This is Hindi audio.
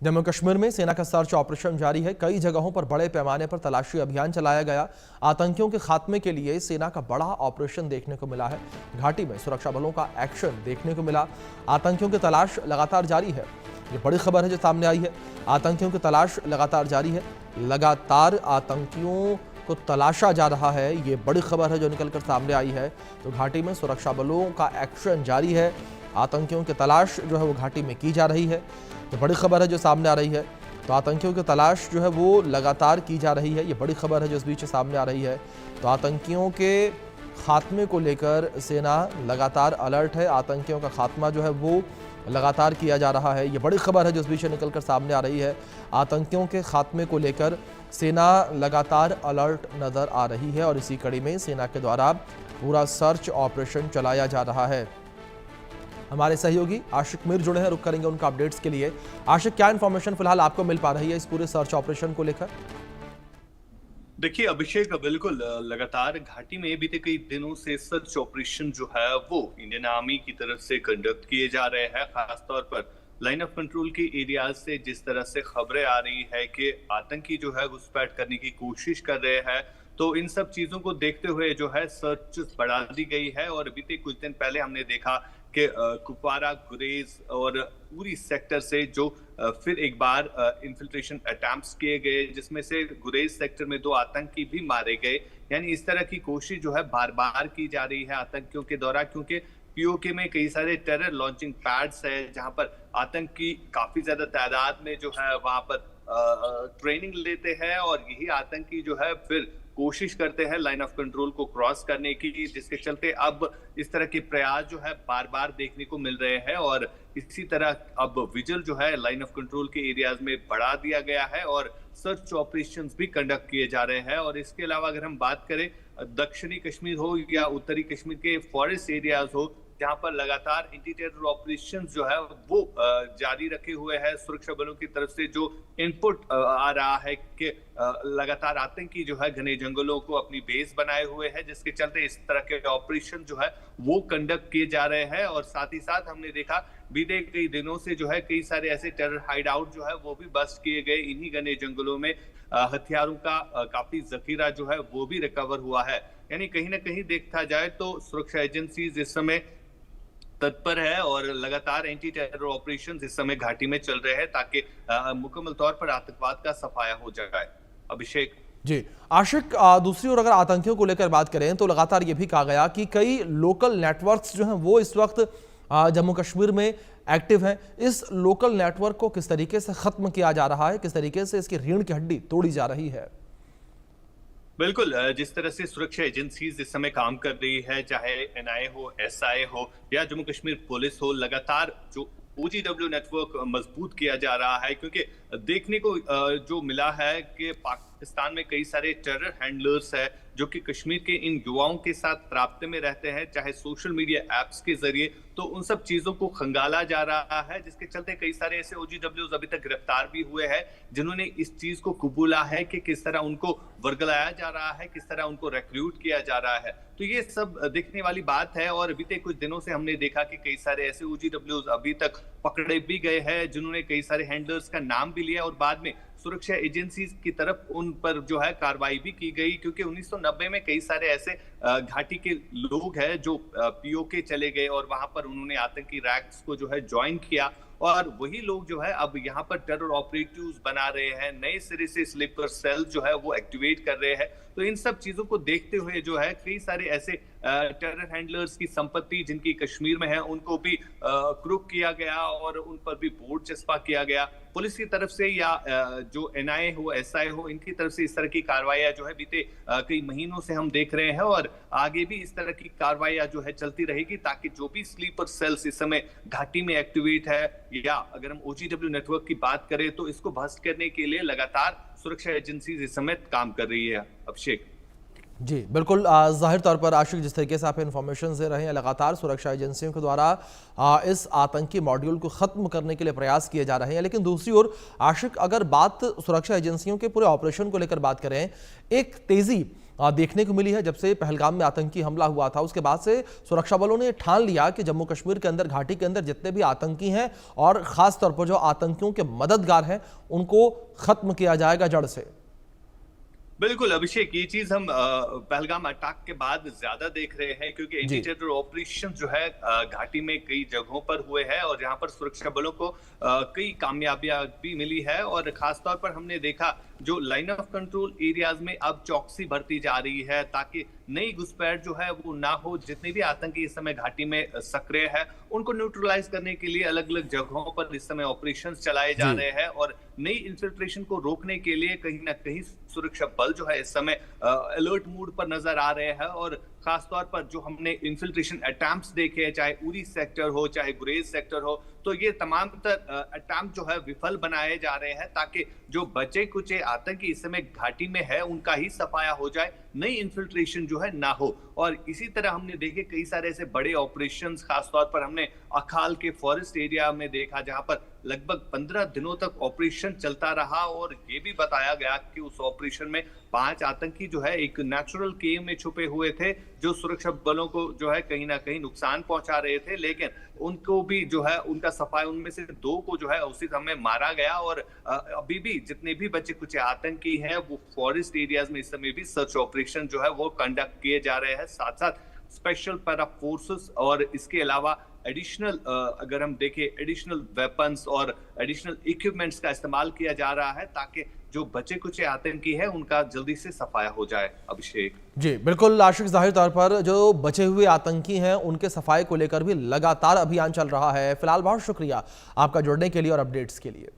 जम्मू कश्मीर में सेना का सर्च ऑपरेशन जारी है। कई जगहों पर बड़े पैमाने पर तलाशी अभियान चलाया गया। आतंकियों के खात्मे के लिए सेना का बड़ा ऑपरेशन देखने को मिला है। घाटी में सुरक्षा बलों का एक्शन देखने को मिला। आतंकियों की तलाश लगातार जारी है। ये बड़ी खबर है जो सामने आई है। आतंकियों की तलाश लगातार जारी है। लगातार आतंकियों को तलाशा जा रहा है। ये बड़ी खबर है जो निकलकर सामने आई है। तो घाटी में सुरक्षा बलों का एक्शन जारी है। आतंकियों की तलाश जो है वो घाटी में की जा रही है। तो बड़ी खबर है जो सामने आ रही है। तो आतंकियों की तलाश जो है वो लगातार की जा रही है। ये बड़ी खबर है जो इस बीच सामने आ रही है। तो आतंकियों के खात्मे को लेकर सेना लगातार अलर्ट है। आतंकियों का खात्मा जो है वो लगातार किया जा रहा है। ये बड़ी खबर है जो इस बीच निकलकर सामने आ रही है। आतंकियों के खात्मे को लेकर सेना लगातार अलर्ट नजर आ रही है और इसी कड़ी में सेना के द्वारा पूरा सर्च ऑपरेशन चलाया जा रहा है। हमारे सहयोगी आशिक मीर जुड़े हैं, रुक करेंगे उनका अपडेट्स के लिए। आशिक, क्या इन्फॉर्मेशन फिलहाल आपको मिल पा रही है इस पूरे सर्च ऑपरेशन को लेकर? देखिए अभिषेक, बिल्कुल लगातार घाटी में बीते कई दिनों से सर्च ऑपरेशन जो है वो इंडियन आर्मी की तरफ से कंडक्ट किए जा रहे हैं। खासतौर पर लाइन ऑफ कंट्रोल के एरियाज से जिस तरह से खबरें आ रही है कि आतंकी जो है घुसपैठ करने की कोशिश कर रहे हैं, तो इन सब चीजों को देखते हुए जो है सर्च बढ़ा दी गई है। और बीते कुछ दिन पहले हमने देखा कि कुपवारा, गुरेज और पूरी सेक्टर से जो फिर एक बार इन्फिल्ट्रेशन अटेम्प्ट्स किए गए, जिसमें से गुरेज सेक्टर में 2 आतंकी भी मारे गए। यानी इस तरह की कोशिश जो है बार बार की जा रही है आतंकियों के द्वारा, क्योंकि पीओके में कई सारे टेरर लॉन्चिंग पैड्स है जहां पर आतंकी काफी ज्यादा तादाद में जो है वहां पर ट्रेनिंग लेते हैं और यही आतंकी जो है फिर कोशिश करते हैं लाइन ऑफ कंट्रोल को क्रॉस करने की, जिसके चलते अब इस तरह के प्रयास जो है बार बार देखने को मिल रहे हैं। और इसी तरह अब विजिल जो है लाइन ऑफ कंट्रोल के एरियाज में बढ़ा दिया गया है और सर्च ऑपरेशंस भी कंडक्ट किए जा रहे हैं। और इसके अलावा अगर हम बात करें दक्षिणी कश्मीर हो या उत्तरी कश्मीर के फॉरेस्ट एरियाज हो, जहां पर लगातार एंटी टेरर ऑपरेशन जो है वो जारी रखे हुए हैं सुरक्षा बलों की तरफ से, जो इनपुट आ रहा है कि लगातार आतंकी जो है घने जंगलों को अपनी बेस बनाए हुए हैं, जिसके चलते इस तरह के ऑपरेशन जो है वो कंडक्ट किए जा रहे हैं। और साथ ही साथ हमने देखा बीते कई दिनों से जो है कई सारे ऐसे टेरर हाइड आउट जो है वो भी बस्ट किए गए इन्हीं घने जंगलों में। हथियारों का काफी जखीरा जो है वो भी रिकवर हुआ है। यानी कहीं ना कहीं देखा जाए तो सुरक्षा एजेंसीज इस समय तत्पर है और लगातार एंटी टेरर ऑपरेशन इस समय घाटी में चल रहे हैं ताकि मुकम्मल तौर पर आतंकवाद का सफाया हो जाए। अभिषेक जी आशिक, दूसरी ओर अगर आतंकियों को लेकर बात करें तो लगातार ये भी कहा गया कि कई लोकल नेटवर्क्स जो हैं वो इस वक्त जम्मू कश्मीर में एक्टिव हैं। इस लोकल नेटवर्क को किस तरीके से खत्म किया जा रहा है, किस तरीके से इसकी रीढ़ की हड्डी तोड़ी जा रही है? बिल्कुल, जिस तरह से सुरक्षा एजेंसीज इस समय काम कर रही है, चाहे एनआईए हो, एसआईए हो या जम्मू कश्मीर पुलिस हो, लगातार जो ओजीडब्ल्यू नेटवर्क मजबूत किया जा रहा है। क्योंकि देखने को जो मिला है कि पाकिस्तान में कई सारे टेरर हैंडलर्स है जो कि कश्मीर के इन युवाओं के साथ राब्ते में रहते हैं, चाहे सोशल मीडिया एप्स के जरिए, तो उन सब चीजों को खंगाला जा रहा है, जिसके चलते कई सारे ऐसे ओजीडब्ल्यूज अभी तक गिरफ्तार भी हुए हैं जिन्होंने इस चीज को कबूला है कि किस तरह उनको वर्गलाया जा रहा है, किस तरह उनको रिक्रूट किया जा रहा है। तो ये सब देखने वाली बात है। और बीते कुछ दिनों से हमने देखा कि कई सारे ऐसे ओजीडब्ल्यूज अभी तक पकड़े भी गए हैं जिन्होंने कई सारे हैंडलर्स का नाम भी लिया और बाद में सुरक्षा एजेंसीज की तरफ उन पर जो है कार्रवाई भी की गई। क्योंकि 1990 में कई सारे ऐसे घाटी के लोग हैं जो पीओके चले गए और वहां पर उन्होंने आतंकी रैक्स को जो है ज्वाइन किया और वही लोग जो है अब यहाँ पर टेरर ऑपरेटिव्स बना रहे हैं, नए सिरे से स्लीपर सेल जो है वो एक्टिवेट कर रहे हैं। तो इन सब चीजों को देखते हुए जो है कई सारे ऐसे टेरर हैंडलर्स की संपत्ति जिनकी कश्मीर में है उनको भी क्रूक किया गया और उन पर भी बोर्ड चस्पा किया गया। पुलिस की तरफ से या जो एनआईए हो, एसआईए हो, इनकी तरफ से इस तरह की कार्रवाइयां जो है बीते कई महीनों से हम देख रहे हैं और आगे भी इस तरह की कार्रवाइयां जो है चलती रहेगी ताकि जो भी स्लीपर सेल्स इस समय घाटी में एक्टिवेट है या अगर हम ओजीडब्ल्यू नेटवर्क की बात करें तो इसको ध्वस्त करने के लिए लगातार सुरक्षा एजेंसीज इस समय काम कर रही है। अभिषेक जी बिल्कुल, जाहिर तौर पर आशिक जिस तरीके से आप इन्फॉर्मेशन दे रहे हैं, लगातार सुरक्षा एजेंसियों के द्वारा इस आतंकी मॉड्यूल को ख़त्म करने के लिए प्रयास किए जा रहे हैं। लेकिन दूसरी ओर आशिक, अगर बात सुरक्षा एजेंसियों के पूरे ऑपरेशन को लेकर बात करें, एक तेज़ी देखने को मिली है। जब से पहलगाम में आतंकी हमला हुआ था उसके बाद से सुरक्षा बलों ने ठान लिया कि जम्मू कश्मीर के अंदर, घाटी के अंदर जितने भी आतंकी हैं और खास तौर पर जो आतंकियों के मददगार हैं उनको खत्म किया जाएगा जड़ से। बिल्कुल अभिषेक, ये चीज हम पहलगाम अटैक के बाद ज्यादा देख रहे हैं, क्योंकि एंटी टेरर ऑपरेशन जो है घाटी में कई जगहों पर हुए हैं और यहाँ पर सुरक्षा बलों को कई कामयाबियां भी मिली है। और खासतौर पर हमने देखा जो लाइन ऑफ कंट्रोल एरियाज में अब चौकसी बढ़ती जा रही है ताकि नई घुसपैठ जो है वो ना हो। जितने भी आतंकी इस समय घाटी में सक्रिय है उनको न्यूट्रलाइज करने के लिए अलग अलग जगहों पर इस समय ऑपरेशंस चलाए जा रहे हैं और नई इन्फिल्ट्रेशन को रोकने के लिए कहीं ना कहीं सुरक्षा बल जो है इस समय अलर्ट मोड पर नजर आ रहे हैं। और खासतौर पर जो हमने इन्फिल्ट्रेशन अटैम्प्ट्स देखे हैं, चाहे उरी सेक्टर हो चाहे गुरेज सेक्टर हो, तो ये तमाम अटैम्प्ट जो है विफल बनाए जा रहे हैं ताकि जो बचे कुचे आतंकी इस समय घाटी में है उनका ही सफाया हो जाए, नई इन्फिल्ट्रेशन जो है ना हो। और इसी तरह हमने देखे कई सारे ऐसे बड़े ऑपरेशंस, खासतौर पर हमने अखाल के फॉरेस्ट एरिया में देखा जहां पर लगभग 15 दिनों तक ऑपरेशन चलता रहा और ये भी बताया गया कि उस ऑपरेशन में 5 आतंकी जो है एक नेचुरल केव में छुपे हुए थे जो सुरक्षा बलों को जो है कहीं ना कहीं नुकसान पहुंचा रहे थे, लेकिन उनको भी जो है उनका सफाया, उनमें से 2 को जो है उसी समय मारा गया। और अभी भी जितने भी बचे कुछ आतंकी हैं वो फॉरेस्ट एरियाज में इस समय भी सर्च ऑपरेशन जो है वो कंडक्ट किए जा रहे हैं। साथ साथ स्पेशल पैरा फोर्सेस और इसके अलावा एडिशनल अगर हम देखें एडिशनल वेपन्स और एडिशनल इक्विपमेंट्स का इस्तेमाल किया जा रहा है ताकि जो बचे कुछ आतंकी है उनका जल्दी से सफाया हो जाए। अभिषेक जी बिल्कुल आशिक, जाहिर तौर पर जो बचे हुए आतंकी हैं उनके सफाई को लेकर भी लगातार अभियान चल रहा है। फिलहाल बहुत शुक्रिया आपका जुड़ने के लिए और अपडेट्स के लिए।